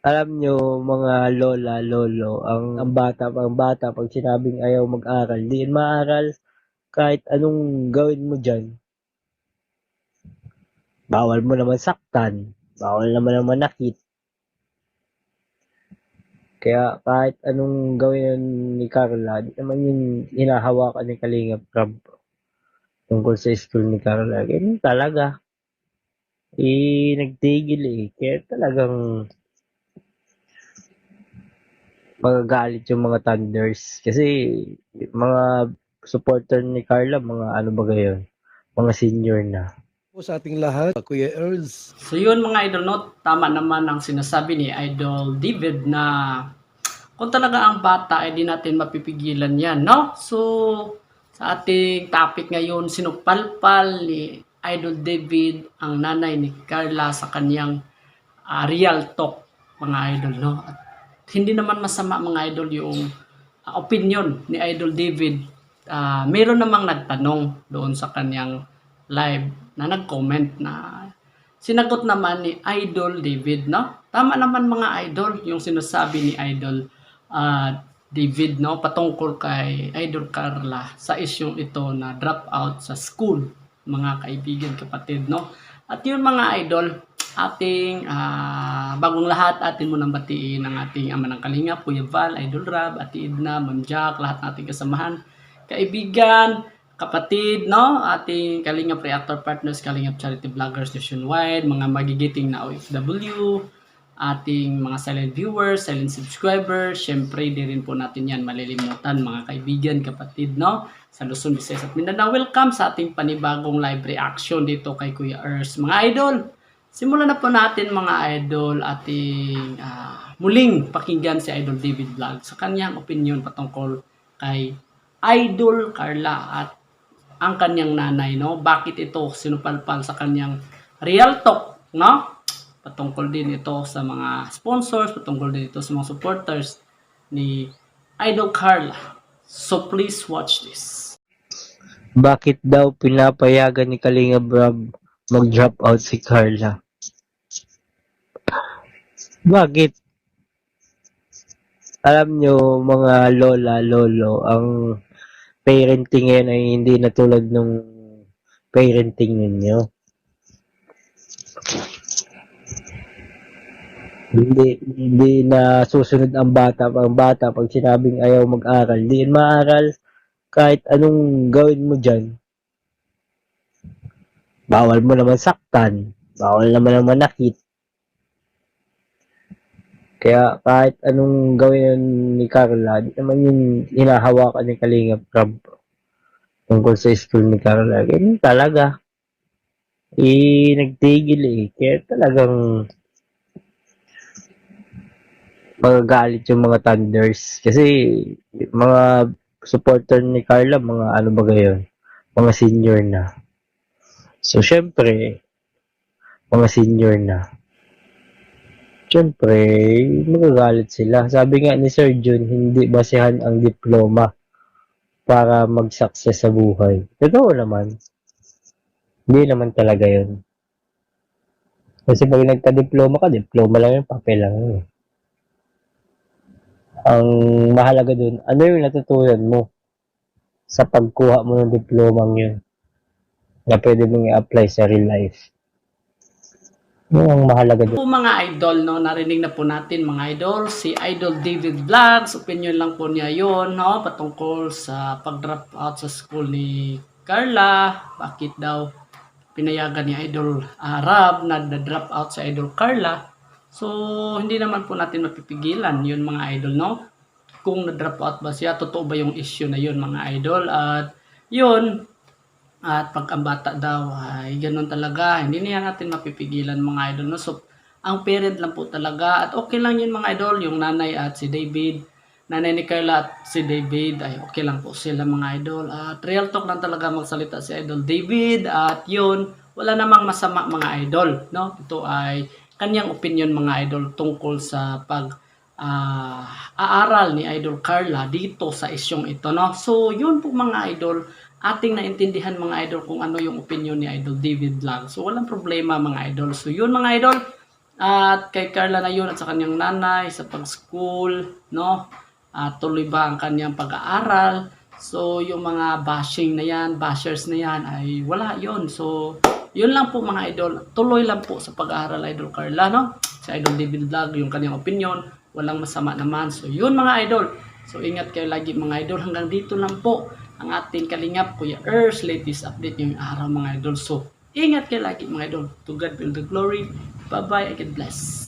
Alam nyo mga lola, lolo, ang bata pag sinabing ayaw mag-aral, di yan maaral kahit anong gawin mo diyan. Bawal mo naman saktan, bawal naman manakit. Kaya kahit anong gawin ni Carla, di naman yung hinahawakan ni Kalingap Rob tungkol sa school ni Carla. Ganyan talaga. Nagtigil eh. Kaya talagang magagalit yung mga Thunders. Kasi mga supporter ni Carla, mga ano ba gayon? Mga senior na. Po sa ating lahat, Kuya Earls. So yun mga idol, no, tama naman ang sinasabi ni Idol David na kung talaga ang bata ay di natin mapipigilan yan, no? So sa ating topic ngayon, sinupalpal ni Idol David ang nanay ni Carla sa kanyang real talk, mga idol, no? At hindi naman masama mga idol yung opinion ni Idol David. Meron namang nagtanong doon sa kanyang live na nag-comment na sinagot naman ni Idol David, no? Tama naman mga idol yung sinasabi ni Idol David, no? Patungkol kay Idol Carla sa isyong ito na drop out sa school, mga kaibigan, kapatid, no? At yun mga idol, ating bagong lahat, atin munang batiin ang ating ama ng Kalinga, Kuya Val, Idol Rab, Ate Edna, Ma'am Jack, lahat ng ating kasamahan, kaibigan, kapatid, no? Ating Kalingap Reactor Partners, Kalingap Charity Vloggers nationwide, mga magigiting na OFW, ating mga silent viewers, silent subscribers, syempre di rin po natin yan malilimutan mga kaibigan, kapatid, no? Sa Luzon, Visayas at Mindanao. Welcome sa ating panibagong live reaction dito kay Kuya Ers. Mga idol, simulan na po natin mga idol ating muling pakinggan si Idol David Vlog sa kanyang opinion patungkol kay Idol Carla at ang kanyang nanay, no? Bakit ito sinupalpal sa kanyang real talk, no? Patungkol din ito sa mga sponsors, patungkol din ito sa mga supporters ni Idol Carla. So please watch this. Bakit daw pinapayagan ni Kalinga Rob mag-drop out si Carla? Bakit? Alam nyo mga lola, lolo, ang parenting ngayon ay hindi na tulad nung parenting ninyo. Hindi na susunod ang bata pag sinabing ayaw mag-aral. Di yan maaral kahit anong gawin mo diyan. Bawal mo naman saktan, bawal naman manakit. Kaya kahit anong gawin ni Carla, di naman yung hinahawakan ni Kalingap Rob tungkol sa school ni Carla. Ganyan talaga. Nagtigil eh. Kaya talagang magagalit yung mga Thunders. Kasi mga supporter ni Carla, mga ano ba gayon? Mga senior na. So, syempre, mga senior na. Syempre, magagalit sila. Sabi nga ni Sir Jun, hindi basehan ang diploma para mag-success sa buhay. Totoo naman. Hindi naman talaga yun. Kasi pag nagka-diploma ka, diploma lang yun, papel lang yun. Ang mahalaga dun, ano yung natutunan mo sa pagkuha mo ng diplomang yun na pwede mong i-apply sa real life. Yun ang mahalaga dun. Po mga idol, no, narinig na po natin mga idol, si Idol David Vlogs, opinion lang po niya yon, no, patungkol sa pag-drop out sa school ni Carla. Bakit daw pinayagan ni Idol Rab na drop out sa Idol Carla? So, hindi naman po natin mapipigilan yun mga idol, no? Kung na-drop out ba siya, totoo ba yung issue na yun mga idol? At yun, at pag ang bata daw ay ganun talaga, hindi niya natin mapipigilan mga idol, no? So, ang parent lang po talaga, at okay lang yun mga idol, yung nanay at si David, nanay ni Carla at si David, ay okay lang po sila mga idol. At real talk lang talaga magsalita si Idol David, at yun, wala namang masama mga idol, no? Ito ay kanyang opinion mga idol tungkol sa pag aaral ni Idol Carla dito sa isyong ito, no? So, yun po mga idol, ating naintindihan mga idol kung ano yung opinion ni Idol David Vlog. So, walang problema mga idol. So, yun mga idol, At kay Carla na yun at sa kanyang nanay sa pag-school, no? At tuloy ba ang kanyang pag-aaral? So, yung mga bashing na yan, bashers na yan, ay wala yon. So, yun lang po mga idol. Tuloy lang po sa pag-aaral, Idol Carla, no? Sa Idol David Vlog, yung kanyang opinion, walang masama naman. So, yun mga idol. So, ingat kayo lagi mga idol. Hanggang dito lang po ang ating kalingap, Kuya Ers, latest update yung araw mga idol. So, ingat kayo lagi mga idol. To God be all the glory. Bye-bye and God bless.